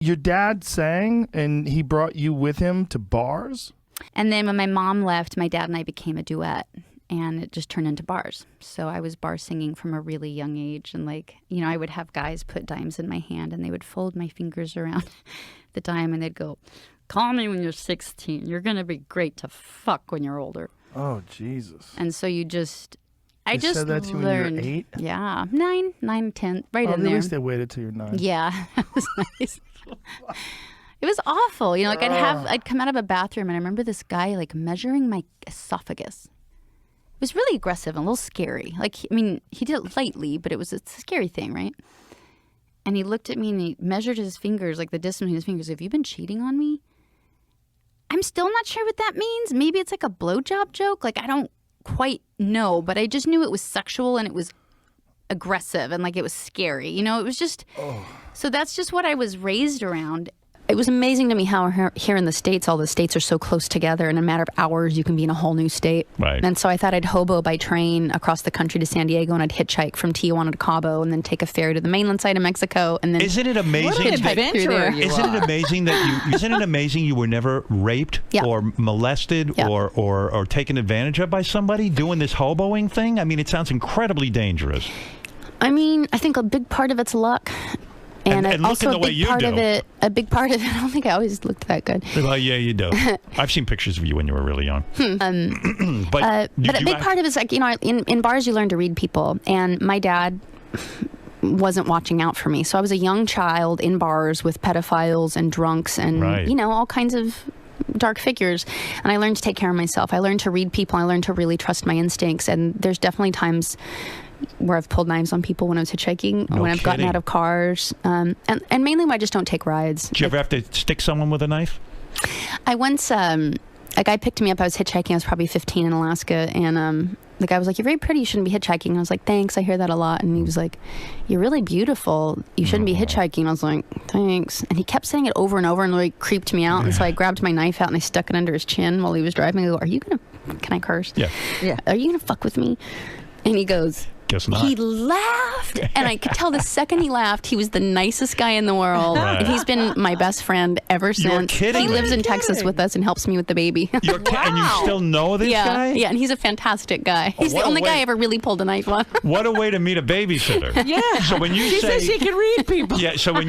your dad sang and he brought you with him to bars? And then when my mom left, my dad and I became a duet. And it just turned into bars. So I was bar singing from a really young age. And I would have guys put dimes in my hand and they would fold my fingers around the dime and they'd go, "Call me when you're 16. You're going to be great to fuck when you're older." Oh, Jesus. And so I just said that to you learned. when you were 8? Yeah, 9, 10, right in At there. least they waited till you're 9. Yeah, that was nice. It was awful. I'd come out of a bathroom and I remember this guy measuring my esophagus. It was really aggressive and a little scary. He did it lightly, but it's a scary thing, right? And he looked at me and he measured his fingers, the distance between his fingers. "Have you been cheating on me?" I'm still not sure what that means. Maybe it's a blowjob joke. I don't quite know, but I just knew it was sexual and it was aggressive and it was scary. It was just, So that's just what I was raised around. It was amazing to me how here in the States, all the states are so close together. In a matter of hours, you can be in a whole new state. Right. And so I thought I'd hobo by train across the country to San Diego, and I'd hitchhike from Tijuana to Cabo, and then take a ferry to the mainland side of Mexico, and then Isn't it amazing? What an adventurer you Isn't are. it amazing Isn't it amazing you were never raped Yeah. or molested Yeah. or taken advantage of by somebody doing this hoboing thing? I mean, it sounds incredibly dangerous. I think a big part of it's luck. And looking also the way you do. a big part of it, I don't think I always looked that good. Well, yeah, you do. I've seen pictures of you when you were really young. But a big part of it is in bars you learn to read people, and my dad wasn't watching out for me. So I was a young child in bars with pedophiles and drunks and Right. All kinds of dark figures, and I learned to take care of myself. I learned to read people. I learned to really trust my instincts, and there's definitely times where I've pulled knives on people when I was hitchhiking, No when I've gotten kidding. out of cars, and mainly when I just don't take rides. Did you ever have to stick someone with a knife? I once, a guy picked me up. I was hitchhiking. I was probably 15 in Alaska, and the guy was like, "You're very pretty. You shouldn't be hitchhiking." And I was like, "Thanks. I hear that a lot." And he was like, "You're really beautiful. You shouldn't be hitchhiking." And I was like, "Thanks." And he kept saying it over and over, and really creeped me out. And so I grabbed my knife out and I stuck it under his chin while he was driving. I go, "Can I curse? Yeah. Yeah. Are you gonna fuck with me?" And he goes, Guess not. he laughed, and I could tell the second he laughed, he was the nicest guy in the world. Right. And he's been my best friend ever since. kidding He me. lives in Texas with us and helps me with the baby. And you still know this guy? Yeah, and he's a fantastic guy. He's the what a only guy way- I ever really pulled a knife on. What a way to meet a babysitter. Yeah. So when you she say says she can read people. Yeah, so when